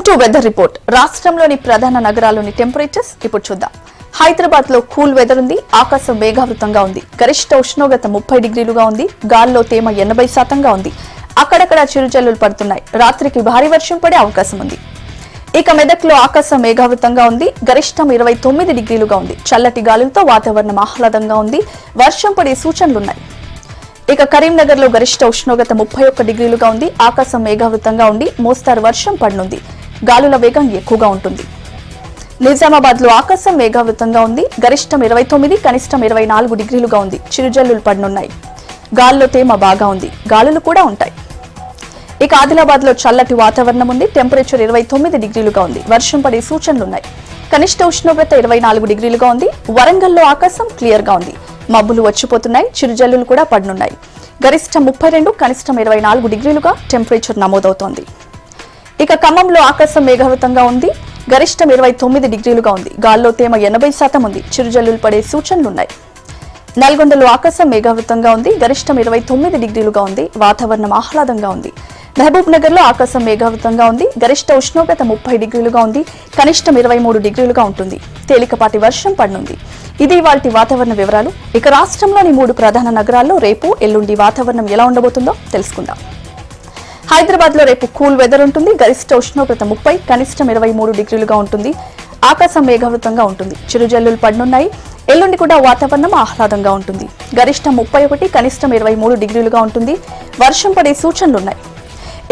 To weather report. రాష్ట్రంలోని ప్రధాన నగరాల్లోని temperatures ఇప్పుడు చూద్దాం. హైదరాబాద్ లో కూల్ వెదర్ ఉంది. ఆకాశం మేఘావృతంగా ఉంది. గరిష్ట ఉష్ణోగ్రత 30 డిగ్రీలుగా ఉంది. గాల్లో తేమ 80% ఉంది. అక్కడక్కడ చిరుజల్లులు పడుతున్నాయి. రాత్రికి భారీ వర్షం పడే అవకాశం ఉంది. ఇక మెదక్లో ఆకాశం మేఘావృతంగా ఉంది. గరిష్టం 29 డిగ్రీలుగా ఉంది. చల్లటి గాలులతో వాతావరణం ఆహ్లాదంగా ఉంది. వర్షం పడే సూచనలున్నాయి. ఇక కరీంనగర్ లో గరిష్ట ఉష్ణోగ్రత 31 డిగ్రీలుగా ఉంది. ఆకాశం మేఘావృతంగా ఉండి మోస్తారు వర్షం పడనుంది. గాలుల వేగం ఎక్కువగా ఉంటుంది. నిజామాబాద్ లో ఆకాశం మేఘావృతంగా ఉంది. గరిష్టం 29, కనిష్టం 24 డిగ్రీలుగా ఉంది. చిరుజల్లులు పడనున్నాయి. గాల్లో తేమ బాగా ఉంది. గాలులు కూడా ఉంటాయి. ఇక ఆదిలాబాద్ లో చల్లటి వాతావరణం ఉంది. టెంపరేచర్ 29 డిగ్రీలుగా ఉంది. వర్షం పడే సూచనలున్నాయి. కనిష్ట ఉష్ణోగ్రత 24 డిగ్రీలుగా ఉంది. వరంగల్లో ఆకాశం క్లియర్ గా ఉంది. మబ్బులు వచ్చిపోతున్నాయి. చిరుజల్లులు కూడా పడనున్నాయి. గరిష్టం 32, కనిష్టం 24 డిగ్రీలుగా టెంపరేచర్ నమోదవుతోంది. ఇక ఖమ్మంలో ఆకాశం మేఘావృతంగా ఉంది. గరిష్టం 29 డిగ్రీలుగా ఉంది. గాల్లో తేమ 80% ఉంది. చిరుజల్లులు పడే సూచనలున్నాయి. నల్గొండలో ఆకాశం మేఘావృతంగా ఉంది. గరిష్టం 29 డిగ్రీలుగా ఉంది. వాతావరణం ఆహ్లాదంగా ఉంది. మహబూబ్ నగర్ లో ఆకాశం మేఘావృతంగా ఉంది. గరిష్ట ఉష్ణోగ్రత 30 డిగ్రీలుగా ఉంది. కనిష్టం 23 డిగ్రీలుగా ఉంటుంది. తేలికపాటి వర్షం పడనుంది. ఇది వాటి వాతావరణ వివరాలు. ఇక రాష్ట్రంలోని 3 ప్రధాన నగరాల్లో రేపు ఎల్లుండి వాతావరణం ఎలా ఉండబోతుందో తెలుసుకుందాం. హైదరాబాద్ లో రేపు కూల్ వెదర్ ఉంటుంది. గరిష్ట ఉష్ణోగ్రత 30, కనిష్టం 23 డిగ్రీలుగా ఉంటుంది. ఆకాశం మేఘావృతంగా ఉంటుంది. చిరుజల్లులు పడనున్నాయి. ఎల్లుండి కూడా వాతావరణం ఆహ్లాదంగా ఉంటుంది. గరిష్టం 31, కనిష్టం 23 డిగ్రీలుగా ఉంటుంది. వర్షం పడే సూచనలున్నాయి.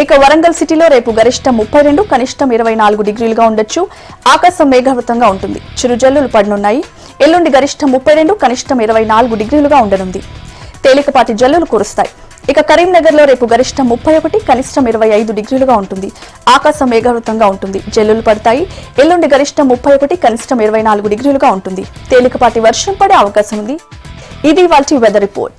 ఇక వరంగల్ సిటీలో రేపు గరిష్టం 32, కనిష్టం 24 డిగ్రీలుగా ఉండొచ్చు. ఆకాశం మేఘావృతంగా ఉంటుంది. చిరుజల్లులు పడనున్నాయి. ఎల్లుండి గరిష్టం 32, కనిష్టం 24 డిగ్రీలుగా ఉండనుంది. తేలికపాటి జల్లులు కురుస్తాయి. ఇక కరీంనగర్ లో రేపు గరిష్టం 31, కనిష్టం 25 డిగ్రీలుగా ఉంటుంది. ఆకాశం మేఘావృతంగా ఉంటుంది. జల్లులు పడతాయి. ఎల్లుండి గరిష్టం 31, కనిష్టం 24 డిగ్రీలుగా ఉంటుంది. తేలికపాటి వర్షం పడే అవకాశం ఉంది. ఇది వాటి వెదర్ రిపోర్ట్.